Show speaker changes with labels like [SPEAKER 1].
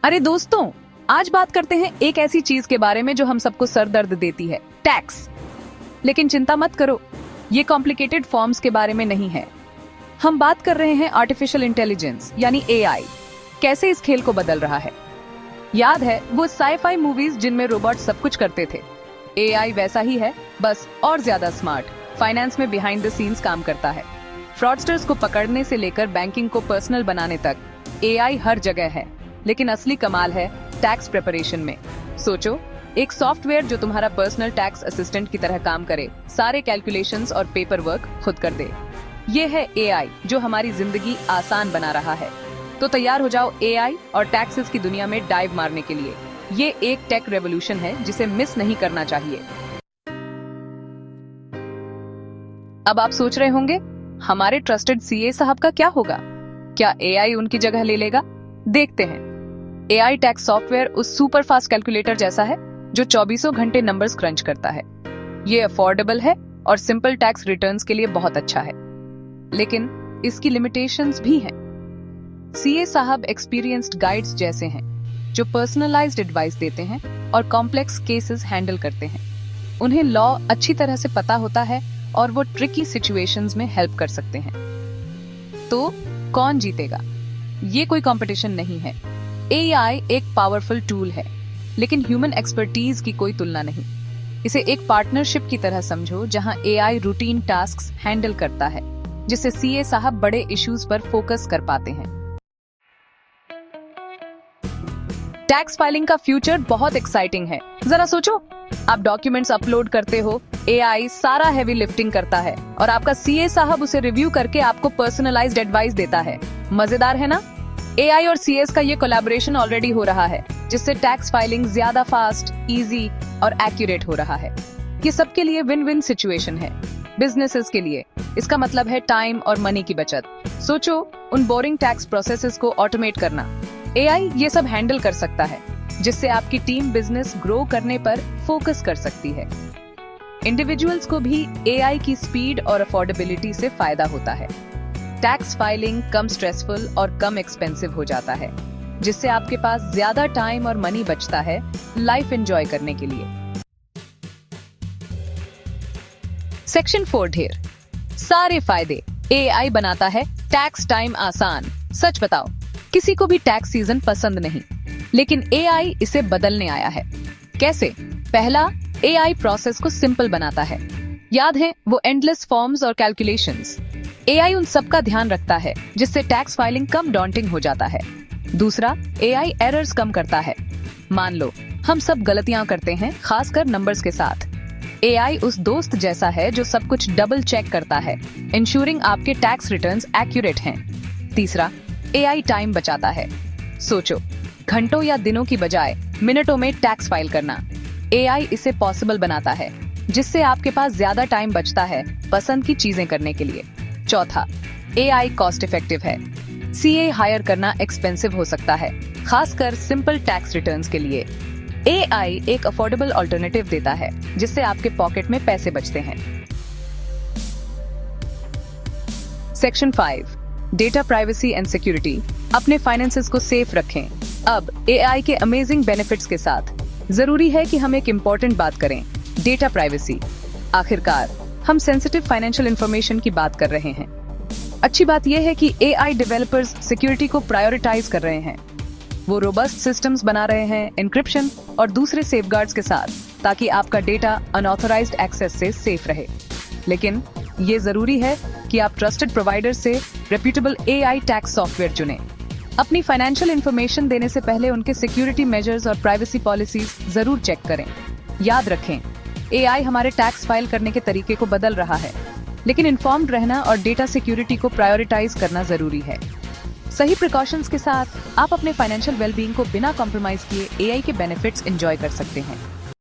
[SPEAKER 1] अरे दोस्तों, आज बात करते हैं एक ऐसी चीज के बारे में जो हम सबको सर दर्द देती है, टैक्स। लेकिन चिंता मत करो, ये कॉम्प्लिकेटेड फॉर्म्स के बारे में नहीं है। हम बात कर रहे हैं आर्टिफिशियल इंटेलिजेंस यानी एआई कैसे इस खेल को बदल रहा है। याद है वो साई-फाई मूवीज जिनमें रोबोट सब कुछ करते थे? एआई वैसा ही है, बस और ज्यादा स्मार्ट। फाइनेंस में बिहाइंड द सीन्स काम करता है। फ्रॉडस्टर्स को पकड़ने से लेकर बैंकिंग को पर्सनल बनाने तक एआई हर जगह है। लेकिन असली कमाल है टैक्स प्रिपरेशन में। सोचो, एक सॉफ्टवेयर जो तुम्हारा पर्सनल टैक्स असिस्टेंट की तरह काम करे, सारे कैलकुलेशंस और पेपर वर्क खुद कर दे। ये है एआई जो हमारी जिंदगी आसान बना रहा है। तो तैयार हो जाओ एआई और टैक्सेस की दुनिया में डाइव मारने के लिए। ये एक टेक रेवोल्यूशन है जिसे मिस नहीं करना चाहिए। अब आप सोच रहे होंगे, हमारे ट्रस्टेड सीए साहब का क्या होगा? क्या एआई उनकी जगह ले लेगा? देखते हैं। एआई टैक्स सॉफ्टवेयर उस सुपर फास्ट कैलकुलेटर जैसा है जो 24 घंटे नंबर्स क्रंच करता है। ये अफोर्डेबल है और सिंपल टैक्स रिटर्न्स के लिए बहुत अच्छा है। लेकिन इसकी लिमिटेशंस भी हैं। सीए साहब एक्सपीरियंस्ड गाइड्स जैसे हैं जो पर्सनलाइज्ड एडवाइस देते हैं और कॉम्प्लेक्स केसेस हैंडल करते हैं। उन्हें लॉ अच्छी तरह से पता होता है और वो ट्रिकी सिचुएशंस में हेल्प कर सकते हैं। तो कौन जीतेगा? ये कोई कंपटीशन नहीं है। एआई एक पावरफुल टूल है, लेकिन ह्यूमन एक्सपर्टीज की कोई तुलना नहीं। इसे एक पार्टनरशिप की तरह समझो जहां एआई रूटीन टास्क्स हैंडल करता है, जिससे सीए साहब बड़े इश्यूज पर फोकस कर पाते हैं। टैक्स फाइलिंग का फ्यूचर बहुत एक्साइटिंग है। जरा सोचो, आप डॉक्यूमेंट्स अपलोड करते हो, एआई सारा हेवी लिफ्टिंग करता है और आपका सीए साहब उसे रिव्यू करके आपको पर्सनलाइज्ड एडवाइस देता है। मजेदार है ना? एआई और सीएस का ये कोलैबोरेशन ऑलरेडी हो रहा है, जिससे टैक्स फाइलिंग ज्यादा फास्ट, इजी और एक्यूरेट हो रहा है। ये सबके लिए विन विन सिचुएशन है। बिजनेसेस के लिए इसका मतलब है टाइम और मनी की बचत। सोचो, उन बोरिंग टैक्स प्रोसेसेस को ऑटोमेट करना। एआई ये सब हैंडल कर सकता है, जिससे आपकी टीम बिजनेस ग्रो करने पर फोकस कर सकती है। इंडिविजुअल्स को भी एआई की स्पीड और अफोर्डेबिलिटी से फायदा होता है। टैक्स फाइलिंग कम स्ट्रेसफुल और कम एक्सपेंसिव हो जाता है, जिससे आपके पास ज्यादा टाइम और मनी बचता है लाइफ एंजॉय करने के लिए। सेक्शन 4 ढेर सारे फायदे। एआई बनाता है टैक्स टाइम आसान। सच बताओ, किसी को भी टैक्स सीजन पसंद नहीं, लेकिन एआई इसे बदलने आया है। कैसे? पहला, एआई प्रोसेस को सिंपल बनाता है। याद है वो एंडलेस फॉर्म्स और कैलकुलेशंस? एआई उन सब का ध्यान रखता है, जिससे टैक्स फाइलिंग कम डॉन्टिंग हो जाता है। दूसरा, एआई एरर्स कम करता है। मान लो हम सब गलतियां करते हैं, खासकर नंबर्स के साथ। एआई उस दोस्त जैसा है जो सब कुछ डबल चेक करता है, इंश्योरिंग आपके टैक्स रिटर्न्स एक्यूरेट हैं। तीसरा, एआई टाइम बचाता है। सोचो, घंटों या दिनों की बजाय मिनटों में टैक्स फाइल करना। एआई इसे पॉसिबल बनाता है, जिससे आपके पास ज्यादा टाइम बचता है पसंद की चीजें करने के लिए। चौथा, एआई कॉस्ट इफेक्टिव है। सीए हायर करना एक्सपेंसिव हो सकता है, खासकर सिंपल टैक्स रिटर्न्स के लिए। एआई एक अफोर्डेबल अल्टरनेटिव देता है, जिससे आपके पॉकेट में पैसे बचते हैं। Section 5, data privacy and security. अपने फाइनेंसेस को सेफ रखें। अब एआई के अमेजिंग बेनिफिट्स के साथ जरूरी है कि हम एक इम्पोर्टेंट बात करें, डेटा प्राइवेसी। आखिरकार हम सेंसिटिव फाइनेंशियल इंफॉर्मेशन की बात कर रहे हैं। अच्छी बात यह है कि एआई डेवलपर्स सिक्योरिटी को प्रायोरिटाइज कर रहे हैं। वो रोबस्ट सिस्टम्स बना रहे हैं एन्क्रिप्शन और दूसरे सेफगार्ड्स के साथ, ताकि आपका डेटा अनऑथराइज्ड एक्सेस से सेफ रहे। लेकिन ये जरूरी है कि आप ट्रस्टेड प्रोवाइडर से रेप्यूटेबल एआई टैक्स सॉफ्टवेयर चुनें। अपनी फाइनेंशियल इंफॉर्मेशन देने से पहले उनके सिक्योरिटी मेजर्स और प्राइवेसी पॉलिसीज जरूर चेक करें। याद रखें, एआई हमारे टैक्स फाइल करने के तरीके को बदल रहा है, लेकिन इन्फॉर्म्ड रहना और डेटा सिक्योरिटी को प्रायोरिटाइज करना जरूरी है। सही प्रिकॉशंस के साथ आप अपने फाइनेंशियल वेलबींग को बिना कॉम्प्रोमाइज किए एआई के बेनिफिट्स एंजॉय कर सकते हैं।